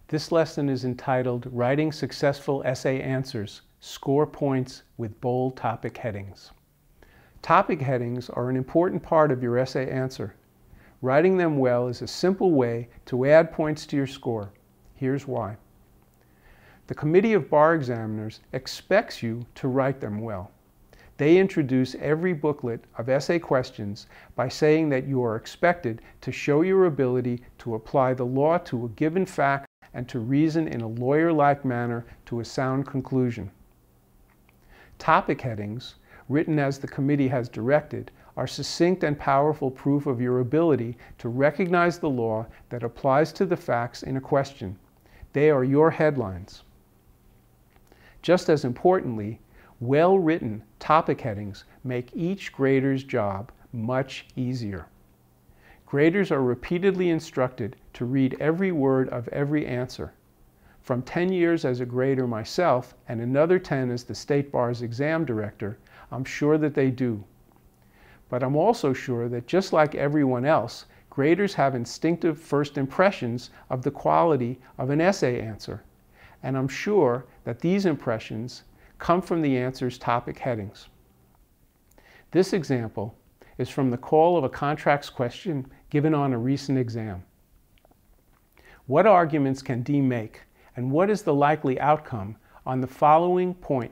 This lesson is entitled Writing Successful Essay Answers, Score Points with Bold Topic Headings. Topic headings are an important part of your essay answer. Writing them well is a simple way to add points to your score. Here's why. The Committee of Bar Examiners expects you to write them well. They introduce every booklet of essay questions by saying that you are expected to show your ability to apply the law to a given fact and to reason in a lawyer-like manner to a sound conclusion. Topic headings, written as the committee has directed, are succinct and powerful proof of your ability to recognize the law that applies to the facts in a question. They are your headlines. Just as importantly, well-written topic headings make each grader's job much easier. Graders are repeatedly instructed to read every word of every answer. From 10 years as a grader myself and another 10 as the State Bar's exam director, I'm sure that they do. But I'm also sure that just like everyone else, graders have instinctive first impressions of the quality of an essay answer. And I'm sure that these impressions come from the answer's topic headings. This example is from the call of a contracts question given on a recent exam. What arguments can D make, and what is the likely outcome on the following point: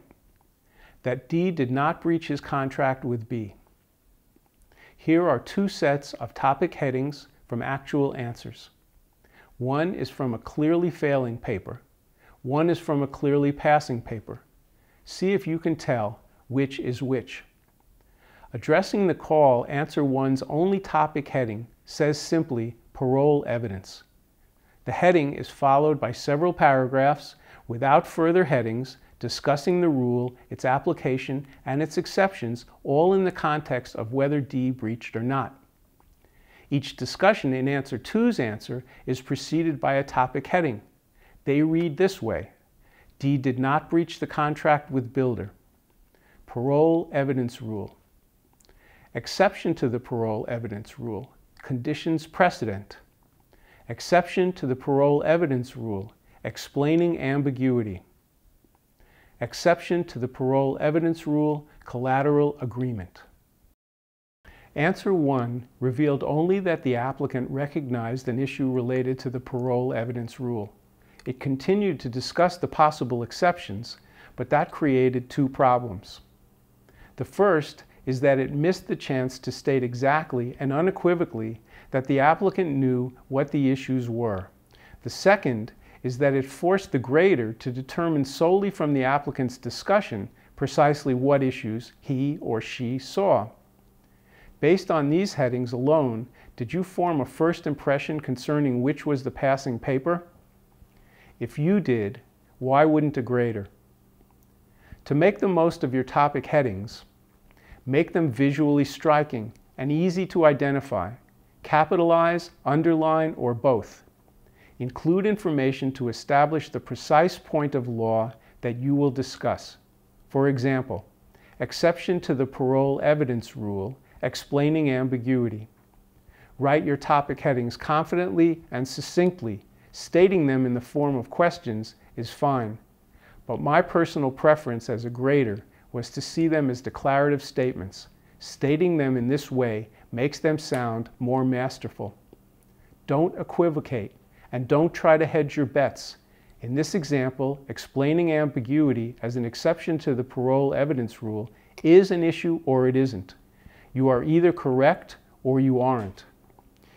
that D did not breach his contract with B? Here are two sets of topic headings from actual answers. One is from a clearly failing paper. One is from a clearly passing paper. See if you can tell which is which. Addressing the call, answer 1's only topic heading says simply parole evidence. The heading is followed by several paragraphs without further headings discussing the rule, its application, and its exceptions, all in the context of whether D breached or not. Each discussion in answer 2's answer is preceded by a topic heading. They read this way: D did not breach the contract with builder. Parole evidence rule. Exception to the parole evidence rule. Conditions precedent. Exception to the parole evidence rule. Explaining ambiguity. Exception to the parole evidence rule. Collateral agreement. Answer 1 revealed only that the applicant recognized an issue related to the parole evidence rule. It continued to discuss the possible exceptions, but that created two problems. The first is that it missed the chance to state exactly and unequivocally that the applicant knew what the issues were. The second is that it forced the grader to determine solely from the applicant's discussion precisely what issues he or she saw. Based on these headings alone, did you form a first impression concerning which was the passing paper? If you did, why wouldn't a grader? To make the most of your topic headings, make them visually striking and easy to identify. Capitalize, underline, or both. Include information to establish the precise point of law that you will discuss. For example, exception to the parole evidence rule, explaining ambiguity. Write your topic headings confidently and succinctly. Stating them in the form of questions is fine, but my personal preference as a grader was to see them as declarative statements. Stating them in this way makes them sound more masterful. Don't equivocate, and don't try to hedge your bets. In this example, explaining ambiguity as an exception to the parole evidence rule is an issue or it isn't. You are either correct or you aren't.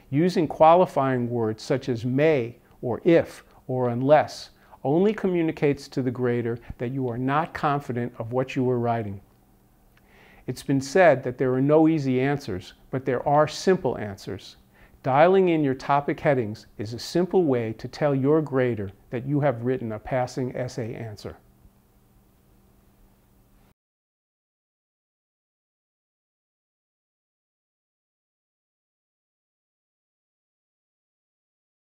Using qualifying words such as may, or if, or unless, only communicates to the grader that you are not confident of what you are writing. It's been said that there are no easy answers, but there are simple answers. Dialing in your topic headings is a simple way to tell your grader that you have written a passing essay answer.